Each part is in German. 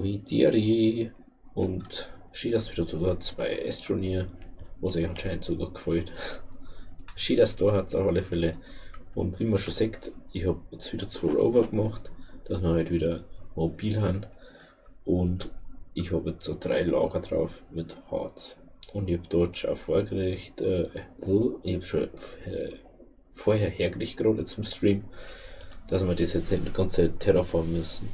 Ahoi und schön, dass wieder so dort bei Astroneer, wo sich anscheinend sogar gefällt. Schön, dass da hat auf alle Fälle. Und wie man schon sagt, ich habe jetzt wieder 2 Rover gemacht, dass wir halt wieder mobil haben. Und ich habe jetzt so 3 Lager drauf mit Harz. Und ich habe dort schon vorgerichtet, ich habe schon vorher hergerichtet, gerade zum Stream, dass wir das jetzt nicht die ganze Zeit terraformen müssen.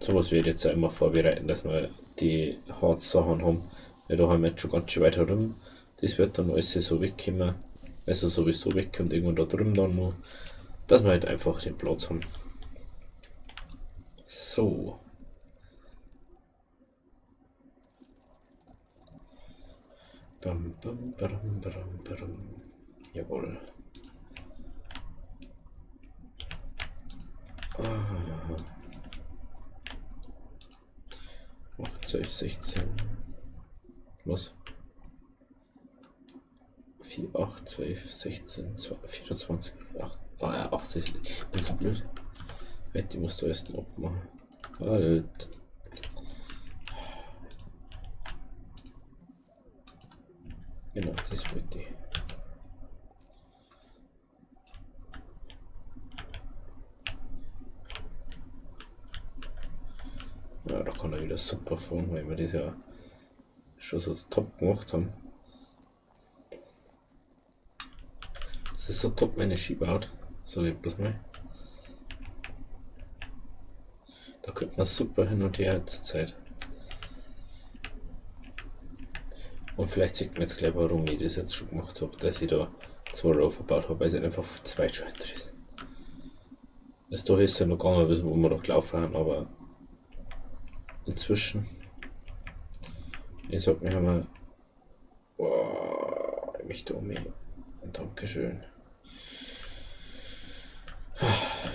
Sowas werde ich jetzt einmal vorbereiten, dass wir die Harzsachen haben. Weil da haben wir jetzt schon ganz schön weit herum. Das wird dann alles so wegkommen. Also sowieso weg und irgendwo da drüben dann noch. Dass wir halt einfach den Platz haben. So. Bam, bam, bam, bam, bam. Jawohl. Ah. 8, 16. Was? 4, 8, 12, 16, 24, 8, 80. Ich bin so blöd. Die musst du erst noch abmachen. Halt. Genau, das wird die. Ja, da kann er wieder super fahren, weil wir das ja schon so top gemacht haben. Das ist so top, meine Ski baut. So wie bloß mal. Da könnte man super hin und her zur Zeit. Und vielleicht sieht man jetzt gleich, warum ich das jetzt schon gemacht habe, dass ich da 2 Rover verbaut habe, weil es einfach für 2 Schalter ist. Das da ist ja noch gar nicht wissen, wo wir da gelaufen haben, aber inzwischen, ich sag mir, haben wir, oh, ich möchte um mich. Dankeschön.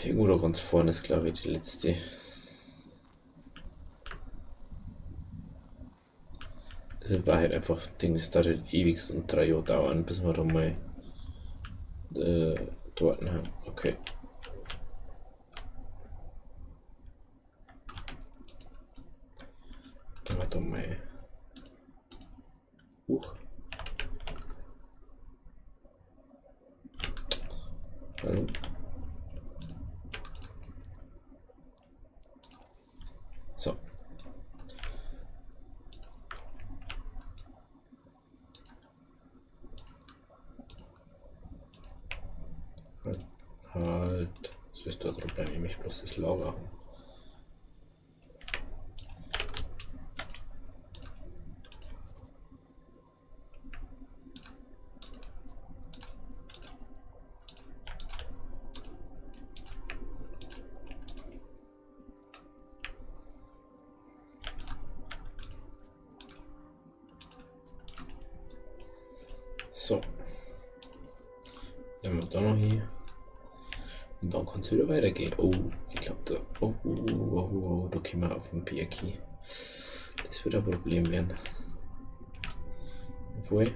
Irgendwo da ganz vorne ist, glaube ich, die letzte. Das war halt einfach Ding, das dauert halt ewig und 3 Jahre dauern, bis wir da mal dort haben. Okay. Dann wir da mal. Huch. Hallo. So. Halt. Das ist da drüben, nämlich bloß das Lager haben. So. Dann wir da noch hier. Und dann kann es wieder weitergehen. Oh, ich glaube da. Oh, da können wir auf den Berg. Das wird ein Problem werden. Obwohl,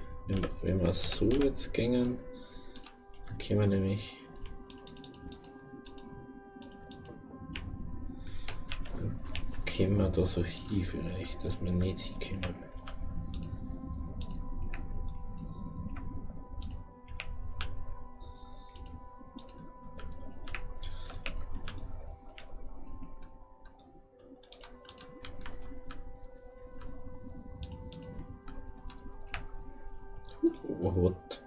wenn wir so jetzt gängen, dann können wir nämlich. Dann können wir da so hier vielleicht, dass wir nicht hinkommen. What?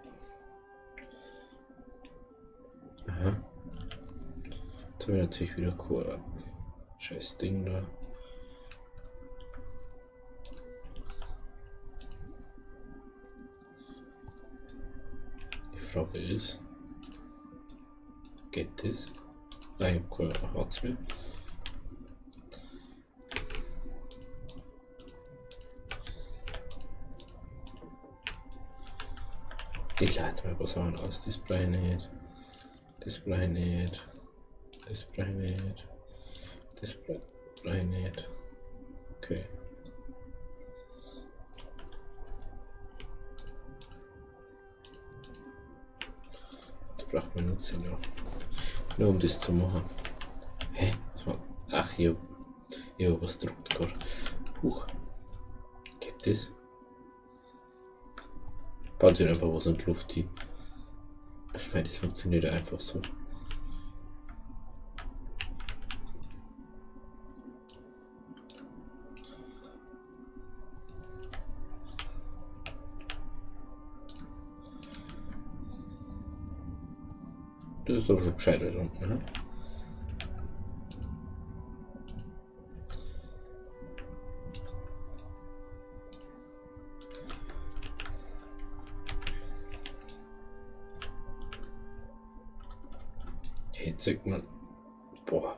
Aha. Jetzt haben wir natürlich wieder cool. Scheiß Ding da. Die Frage ist, geht das? Nein, ich habe kein Harz mehr. Ich lade jetzt mal was an aus. Das brauche ich nicht. Das brauche ich nicht. Das brauche ich nicht. Das brauche ich nicht. Okay. Das braucht man Nutzen, ja. Nur um das zu machen. Hä? Was war? Ach, hier. Ja, was druckt gerade? Huch. Geht das? Baut sich einfach was in die Luft hin. Ich meine, das funktioniert einfach so. Das ist aber schon gescheit da unten, ne? Jetzt sagt man, boah,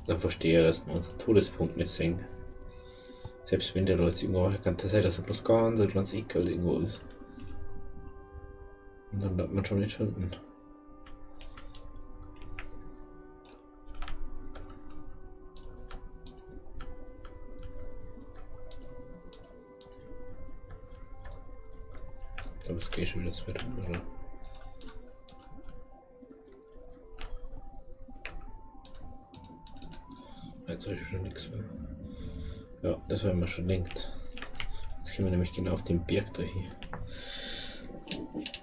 dann verstehe ich, dass man unseren Todespunkt nicht sehen. Selbst wenn der Leute irgendwo kann das sein, dass er bloß ganz ein kleines Eckerl irgendwo ist. Und dann darf man schon nicht finden. Ich glaube, es geht schon wieder zu weit, oder? Jetzt habe ich schon nichts mehr. Ja, das war immer schon denkt. Jetzt können wir nämlich genau auf den Berg da hin.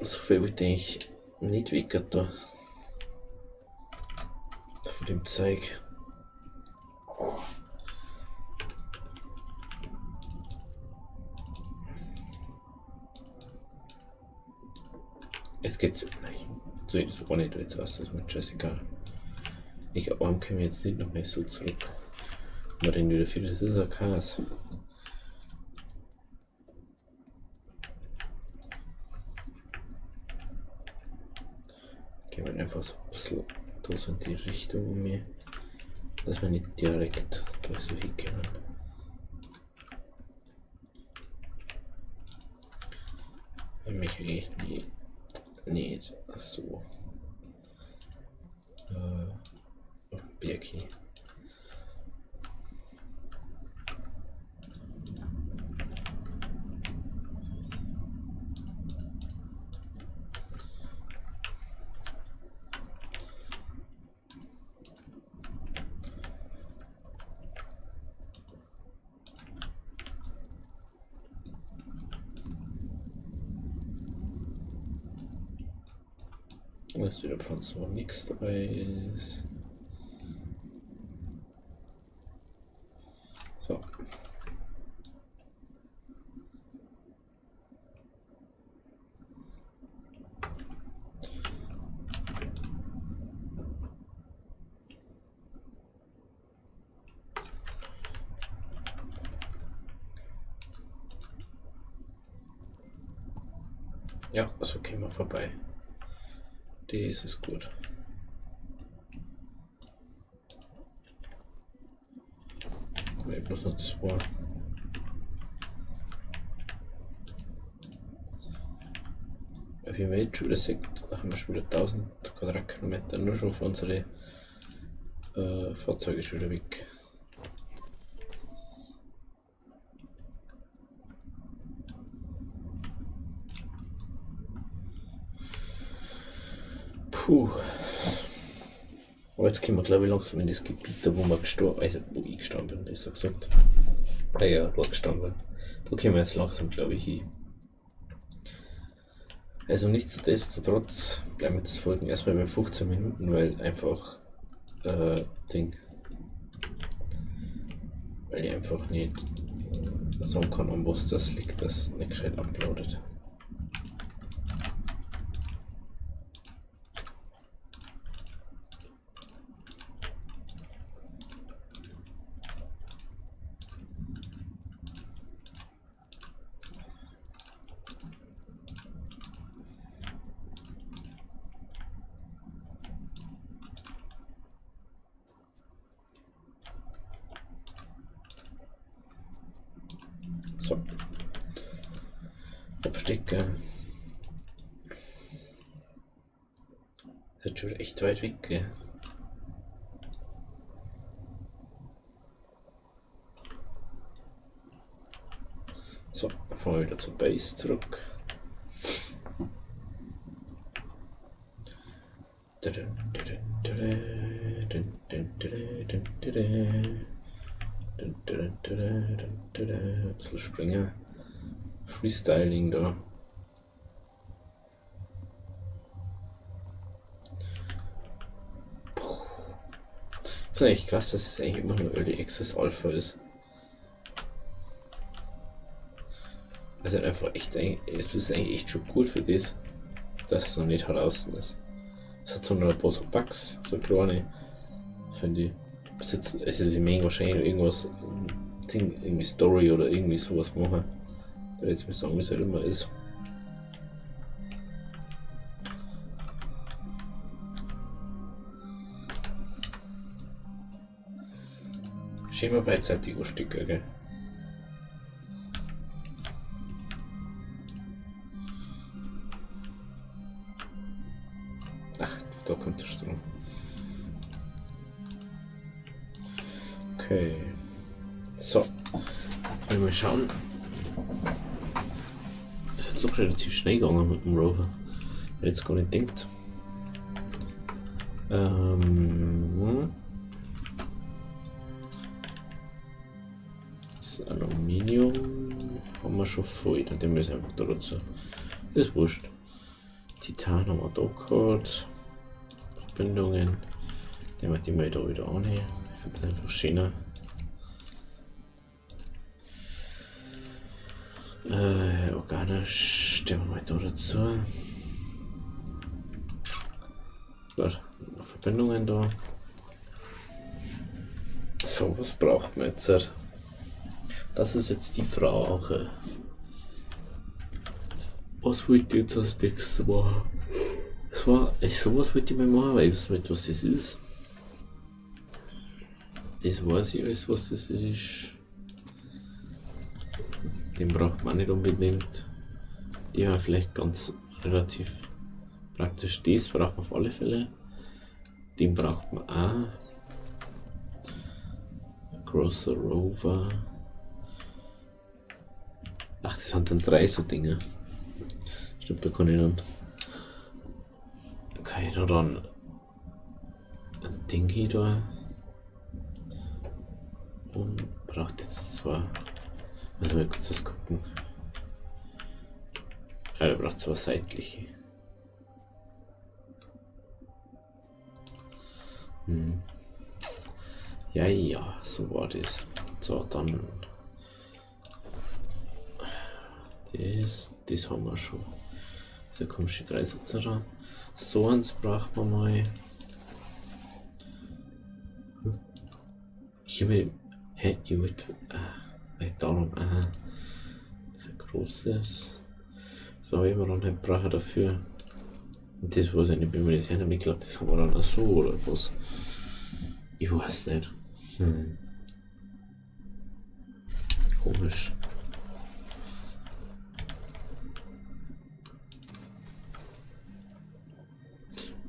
So viel wollte ich nicht weg da. Von dem Zeug. Es geht. Nein, so das war nicht jetzt aus, das ist mir scheißegal. Ich arm komme jetzt nicht noch mehr so zurück. Aber den wieder viel, das ist ein Chaos. Gehen wir einfach so ein bisschen da so in die Richtung um mir, dass wir nicht direkt da so hinkommen. Ich möchte eigentlich nicht so auf den Berg hin. Was wieder von so nichts dabei ist. So. Ja, so gehen wir vorbei. Das ist gut. Ich bloß noch zwei. Wie man jetzt schon wieder sieht, haben wir schon wieder 1000 Quadratkilometer nur schon für unsere Fahrzeuge schon wieder weg. Puh. Aber jetzt kommen wir glaube ich langsam in das Gebiet, da wo wir gestorben, also wo ich gestorben bin, besser gesagt. Ja, wo ich gestorben bin. Da kommen wir jetzt langsam glaube ich hin. Also nichtsdestotrotz bleiben wir das Folgen erstmal bei 15 Minuten, weil einfach weil ich einfach nicht sagen kann, an was das liegt, das nicht gescheit uploadet. So. Abstecker. Das ist schon echt weit weg, gell? So, fahren wir wieder zur Base zurück. Ein bisschen springen. Freestyling da. Ich finde eigentlich krass, dass es eigentlich immer nur Early Access Alpha ist. Also einfach echt, es ist eigentlich echt schon gut für das, dass es noch nicht heraus ist. Es hat so ein paar so Bugs, so kleine, finde ich. Also sie meinen wahrscheinlich irgendwas, irgendwie Story oder irgendwie sowas machen. Da jetzt mal sagen, wie es halt immer ist. Schön mal beidseitig ein Stück, gell? Ach, da kommt der Strom. Okay. So. Mal schauen. Das ist jetzt doch relativ schnell gegangen mit dem Rover. Ich jetzt gar nicht gedacht. Das Aluminium haben wir schon voll, dann nehmen wir es einfach da dazu. Das ist wurscht. Titan haben wir da gehabt. Verbindungen. Nehmen wir die mal da wieder an. Ich finde es einfach schöner. Organisch stellen wir mal da dazu. Gut, Verbindungen da. So, was braucht man jetzt? Das ist jetzt die Frage. Was wollte ich jetzt als nächstes machen? Sowas wollte ich mal machen, weil ich weiß nicht, was das ist. Das weiß ich alles, was das ist. Den braucht man nicht unbedingt. Die haben vielleicht ganz relativ praktisch. Das braucht man auf alle Fälle. Den braucht man auch. Großer Rover. Ach, das sind dann 3 so Dinge. Stimmt, da kann ich dann. Okay, dann ein Ding hier da. Und braucht jetzt zwar. Also mal kurz was gucken. Ja, der braucht zwar seitliche. Ja, so war das. So, dann. Das haben wir schon. Da kommt die 3 Sätze ran. So eins braucht man mal. Ich will. Hä? Ich wollte. Darum. Aha. Das ist ein großes. So, ich dann halt brauche dafür. Und das weiß ich nicht, bin mir nicht sicher. Ich glaube, das haben wir dann auch so oder was. Ich weiß nicht. Komisch.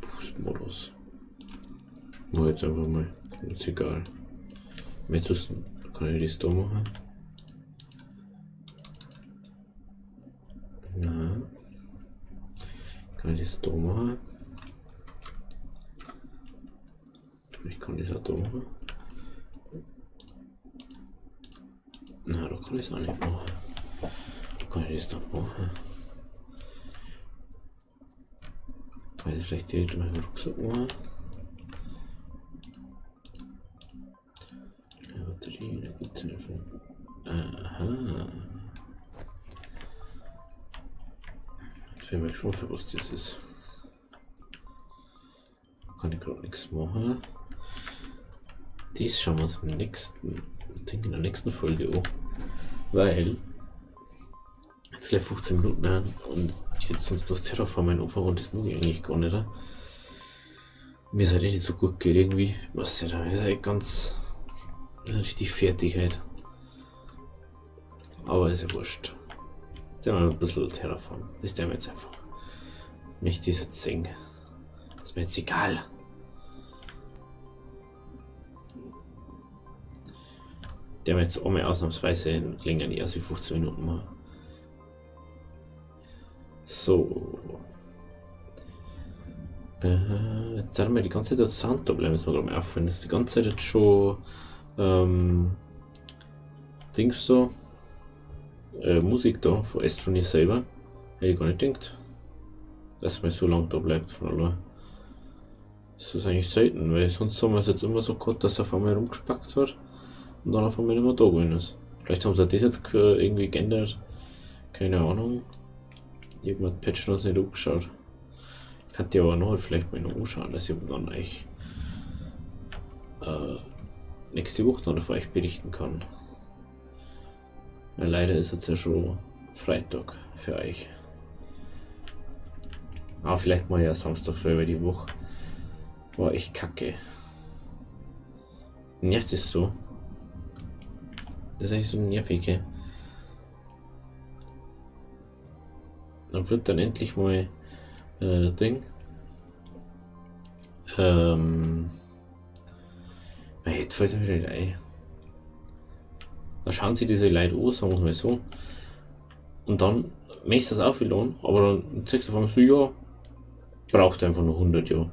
Boost-Modus. Mach jetzt einfach mal. Ist egal. Jetzt kann ich das da machen. Na. Kann ich das da machen? Ich kann das auch da machen. Na, da kann ich es auch nicht machen. Da kann ich das da machen. Weil ich vielleicht direkt meinen Rucksack machen. Batterie, da gibt es Telefon. Aha. Ich bin mir schon für was das ist. Kann ich gerade nichts machen. Das schauen wir uns im nächsten Ding in der nächsten Folge an. Weil jetzt gleich 15 Minuten an und jetzt sonst bloß Terraform anfangen und das mag ich eigentlich gar nicht. Mir ist halt nicht so gut geht irgendwie. Was ja da ist halt ganz richtig fertig halt. Aber ist ja wurscht. Jetzt haben wir ein bisschen Terraform. Das ist der jetzt einfach. Möchte ich jetzt singen. Das ist mir jetzt egal. Der wird jetzt auch mal ausnahmsweise länger nicht als 15 Minuten machen. So. Jetzt haben wir die ganze Zeit das Hand da bleiben, müssen wir gerade mal auffallen. Das ist die ganze Zeit jetzt schon Dings da, Musik da von Astroneer selber, hätte ich gar nicht gedacht, dass man so lange da bleibt von allein. Das ist eigentlich selten, weil sonst haben wir es jetzt immer so gehabt, dass er auf einmal rumgespackt hat und dann auf einmal nicht mehr da gewesen ist. Vielleicht haben sie das jetzt irgendwie geändert, keine Ahnung. Ich habe mir die Patch Notes nicht angeschaut. Ich kann die aber noch vielleicht mal noch anschauen, dass ich dann euch nächste Woche dann für euch berichten kann. Weil leider ist jetzt ja schon Freitag für euch. Aber vielleicht mal ja Samstag früh, weil die Woche war echt kacke. Nervt es so. Das ist eigentlich so nervig, gell? Dann wird dann endlich mal das Ding. Jetzt fällt mir wieder ein. Da schauen sie diese Leute an, sagen wir mal so. Und dann möchtest du das auch viel an, aber dann sagst du auf einmal so, ja, braucht einfach nur 100 Jahre.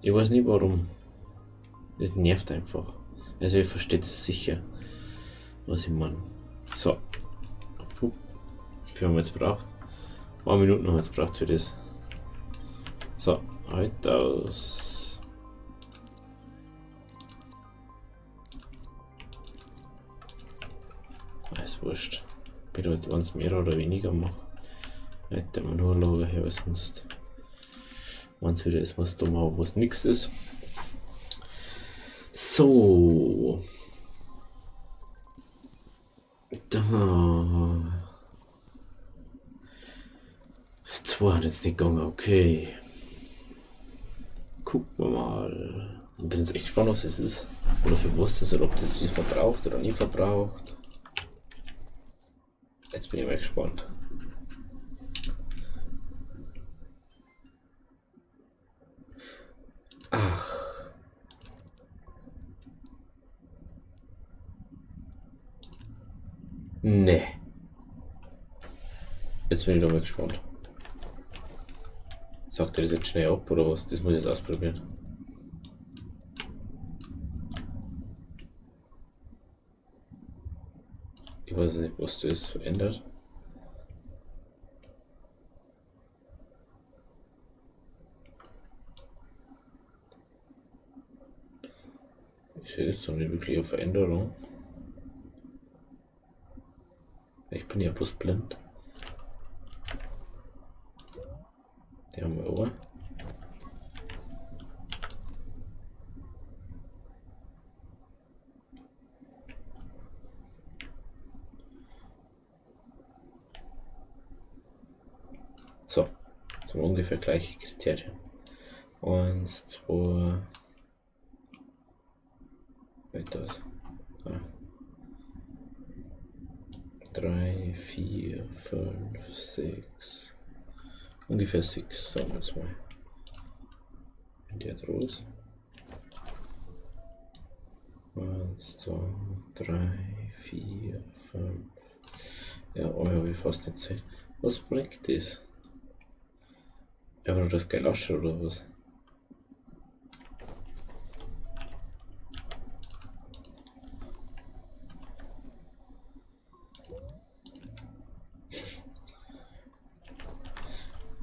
Ich weiß nicht warum. Das nervt einfach. Also ihr versteht es sicher, was ich meine. So. Wie viel haben wir jetzt braucht? 1 Minute haben wir jetzt braucht für das. So, halt aus. Alles wurscht. Bitte, wenn es mehr oder weniger mache. Nicht immer nur Lager her, weil sonst wenn es wieder ist, was da mal was nix ist. So. Da. 2 hat jetzt nicht gegangen, okay. Gucken wir mal. Ich bin jetzt echt gespannt, was das ist. Oder für was das ist, oder ob das sie verbraucht oder nie verbraucht. Jetzt bin ich mal gespannt. Ach. Nee. Jetzt bin ich doch mal gespannt. Sagt er das jetzt schnell ab oder was? Das muss ich jetzt ausprobieren. Ich weiß nicht, was das verändert. Ich sehe jetzt noch nicht wirklich eine Veränderung. Ich bin ja bloß blind. Die haben wir auch. So, das sind ungefähr gleiche Kriterien. 1, 2, weiter. 3, 4, 5, 6. Ungefähr 6, sagen wir jetzt mal. Wenn die jetzt raus. 1, 2, 3, 4, 5. Ja, oh, habe ich fast nicht Zeit. Was bringt das? Einfach das geil ausschaut oder was?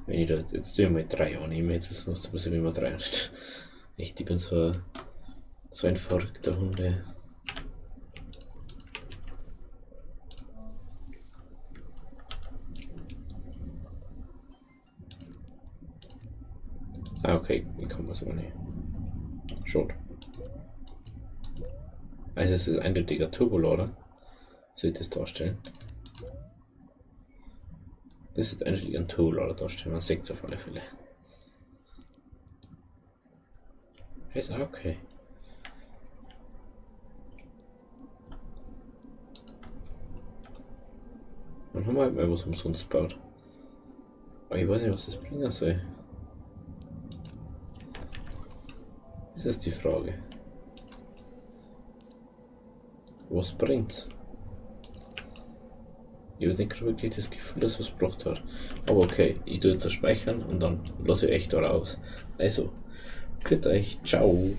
Wenn ich da jetzt tue ich mal 3 annehme, das muss aber so immer 3. Echt, ich bin so ein verrückter Hunde. Ah, okay, ich kann das aber nicht. Schon. Also es ist ein eindeutiger Turbolader. Soll ich das darstellen? Das ist eigentlich ein Turbolader darstellen, man sieht es auf alle Fälle. Ist auch okay. Dann haben wir halt mal was umsonst gebaut. Aber ich weiß nicht, was das bringen soll. Das ist die Frage. Was bringt's? Ich habe nicht wirklich das Gefühl, dass es gebracht hat. Aber okay, ich tue jetzt das speichern und dann lasse ich euch da raus. Also, für euch, ciao.